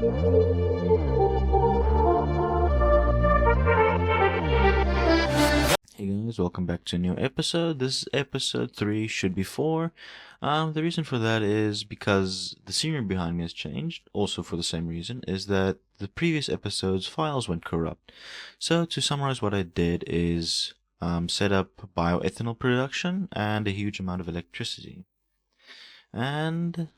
Hey guys, welcome back to a new episode. This is episode 3, should be 4. The reason for that is because the scenery behind me has changed. Also for the same reason, is that the previous episode's files went corrupt. So to summarize, what I did is set up bioethanol production and a huge amount of electricity. And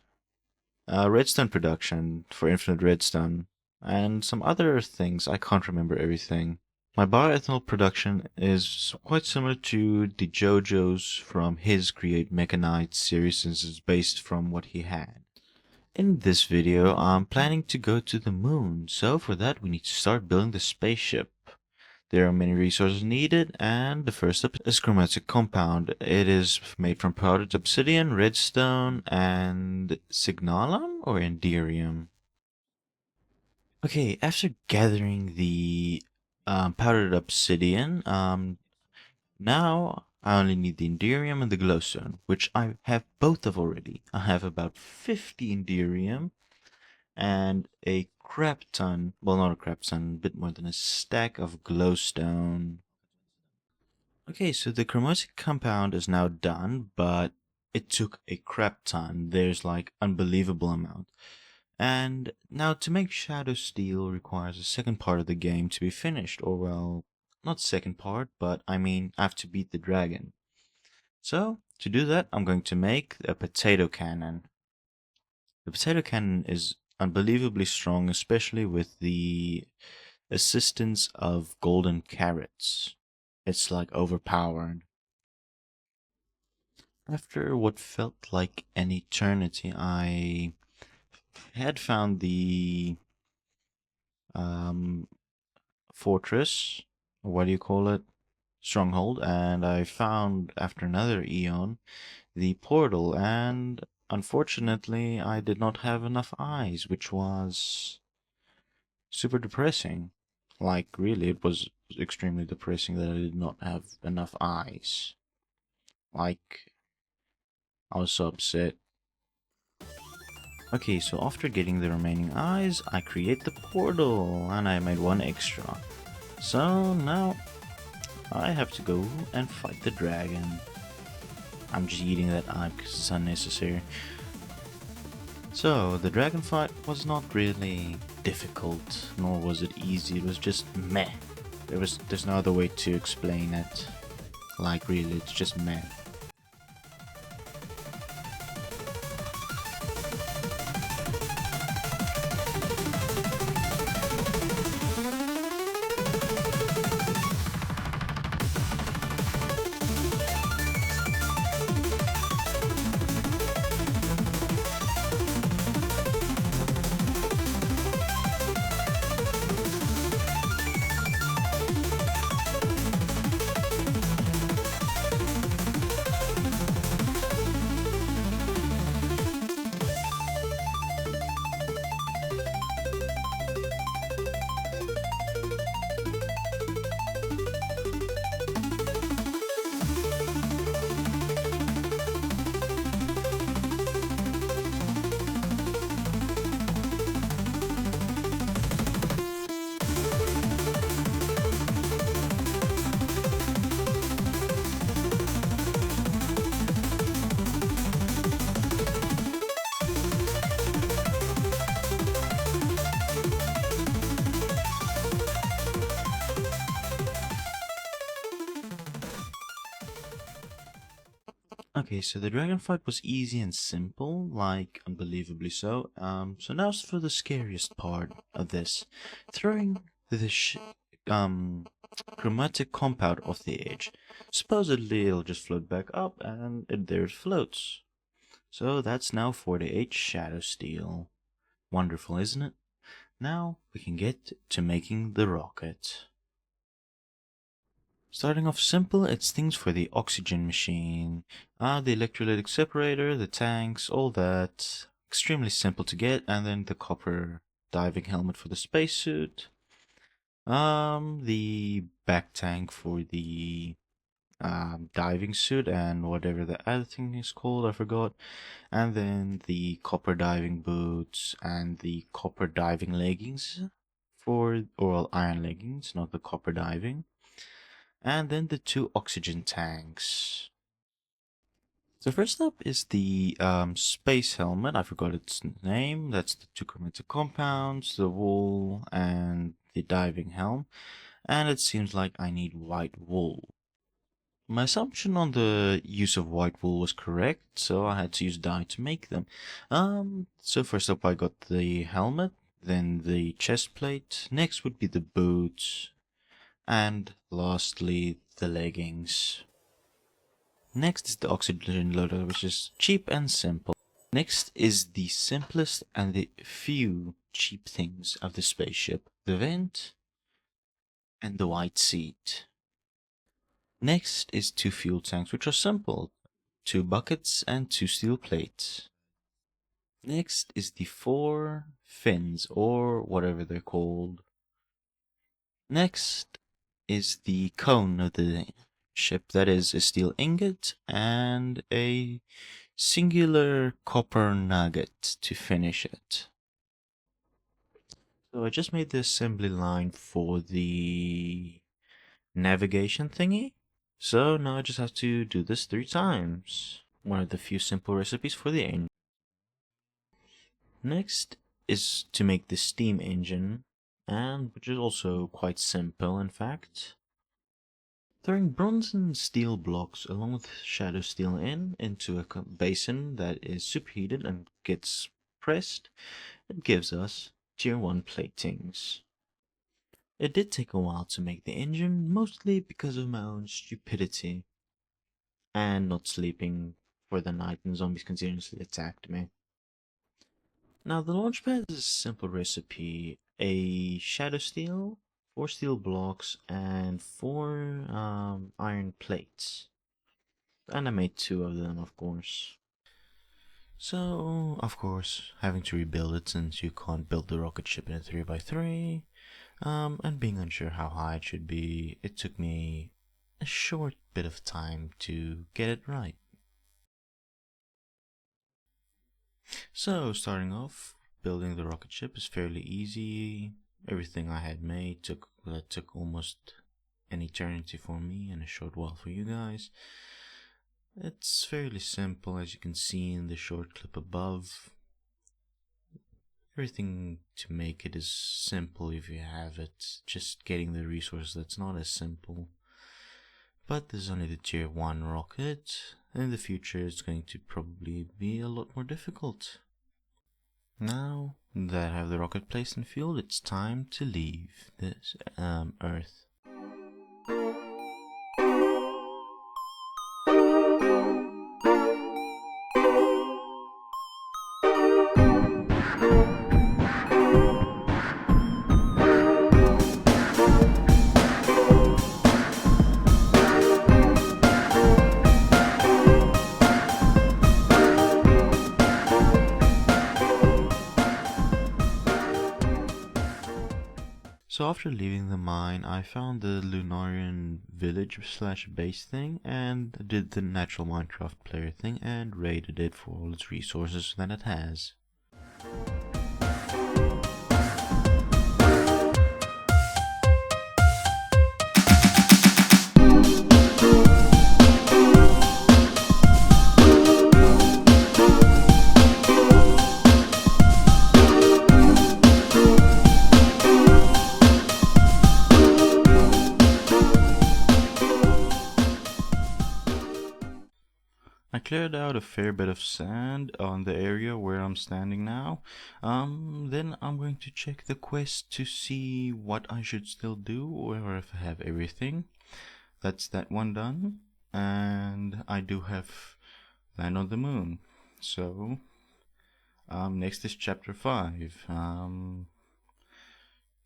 redstone production for infinite redstone. And some other things, I can't remember everything. My bioethanol production is quite similar to the JoJo's from his Create and Mekanised series, since it's based from what he had. In this video, I'm planning to go to the moon, so for that we need to start building the spaceship. There are many resources needed, and the first up is chromatic compound. It is made from powdered obsidian, redstone, and signalum or enderium. Okay, after gathering the powdered obsidian, now I only need the enderium and the glowstone, which I have both of already. I have about 50 enderium and a crap ton, well, not a crap ton, a bit more than a stack of glowstone. Okay, so the chromatic compound is now done, but it took a crap ton. There's like unbelievable amount. And now to make Shadow Steel requires a second part of the game to be finished, or well, not second part, but I mean I have to beat the dragon. So to do that, I'm going to make a potato cannon. The potato cannon is unbelievably strong, especially with the assistance of golden carrots. It's like overpowered. After what felt like an eternity, I had found the fortress, or what do you call it? Stronghold, and I found after another eon the portal, and unfortunately I did not have enough eyes, which was super depressing. Like, really, it was extremely depressing that I did not have enough eyes. Like, I was so upset. Okay, so after getting the remaining eyes, I create the portal, and I made one extra. So now I have to go and fight the dragon. I'm just eating that eye because it's unnecessary. So the dragon fight was not really difficult, nor was it easy. It was just meh. There's no other way to explain it. Like, really, it's just meh. Okay, so the dragon fight was easy and simple, like unbelievably so. So now for the scariest part of this, throwing the chromatic compound off the edge. Supposedly it'll just float back up, and there it floats. So that's now 48 Shadow Steel. Wonderful, isn't it? Now we can get to making the rocket. Starting off simple, it's things for the oxygen machine. The electrolytic separator, the tanks, all that. Extremely simple to get, and then the copper diving helmet for the spacesuit. The back tank for the diving suit and whatever the other thing is called, I forgot. And then the copper diving boots and the copper diving leggings or iron leggings, not the copper diving. And then the 2 oxygen tanks. So first up is the space helmet. I forgot its name. That's the 2 chromatic compounds, the wool, and the diving helm. And it seems like I need white wool. My assumption on the use of white wool was correct, so I had to use dye to make them. So first up I got the helmet, then the chest plate, next would be the boots, and lastly the leggings. Next is the oxygen loader, which is cheap and simple. Next is the simplest and the few cheap things of the spaceship, the vent and the white seat. Next is 2 fuel tanks, which are simple, 2 buckets and 2 steel plates. Next is the 4 fins, or whatever they're called. Next is the cone of the ship, that is a steel ingot and a singular copper nugget to finish it. So I just made the assembly line for the navigation thingy. So now I just have to do this 3 times. One of the few simple recipes for the engine. Next is to make the steam engine, and which is also quite simple in fact. Throwing bronze and steel blocks along with shadow steel into a basin that is superheated and gets pressed, it gives us tier 1 platings. It did take a while to make the engine, mostly because of my own stupidity and not sleeping for the night and zombies continuously attacked me. Now the launchpad is a simple recipe, a shadow steel, 4 steel blocks and 4 iron plates. And I made 2 of them, of course. So, of course, having to rebuild it since you can't build the rocket ship in a 3x3, and being unsure how high it should be, it took me a short bit of time to get it right. So, starting off, building the rocket ship is fairly easy. Everything I had made took almost an eternity for me and a short while for you guys. It's fairly simple, as you can see in the short clip above. Everything to make it is simple if you have it. Just getting the resource that's not as simple. But this is only the tier 1 rocket. In the future it's going to probably be a lot more difficult. Now that I have the rocket placed and fueled, it's time to leave this Earth. So after leaving the mine, I found the Lunarian village / base thing and did the natural Minecraft player thing and raided it for all its resources that it has. I cleared out a fair bit of sand on the area where I'm standing now. Then I'm going to check the quest to see what I should still do or if I have everything. That's that one done. And I do have Land on the Moon. So, next is Chapter 5.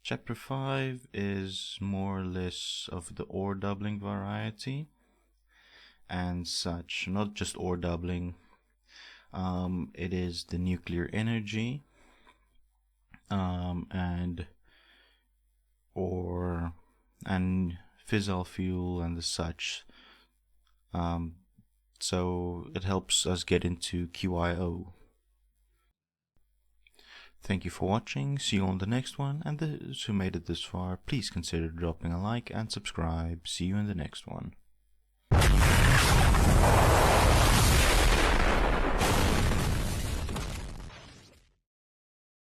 Chapter 5 is more or less of the ore doubling variety and such, not just ore doubling. It is the nuclear energy and ore and fissile fuel and the such. So it helps us get into QIO. Thank you for watching, see you on the next one, and those who made it this far, please consider dropping a like and subscribe. See you in the next one.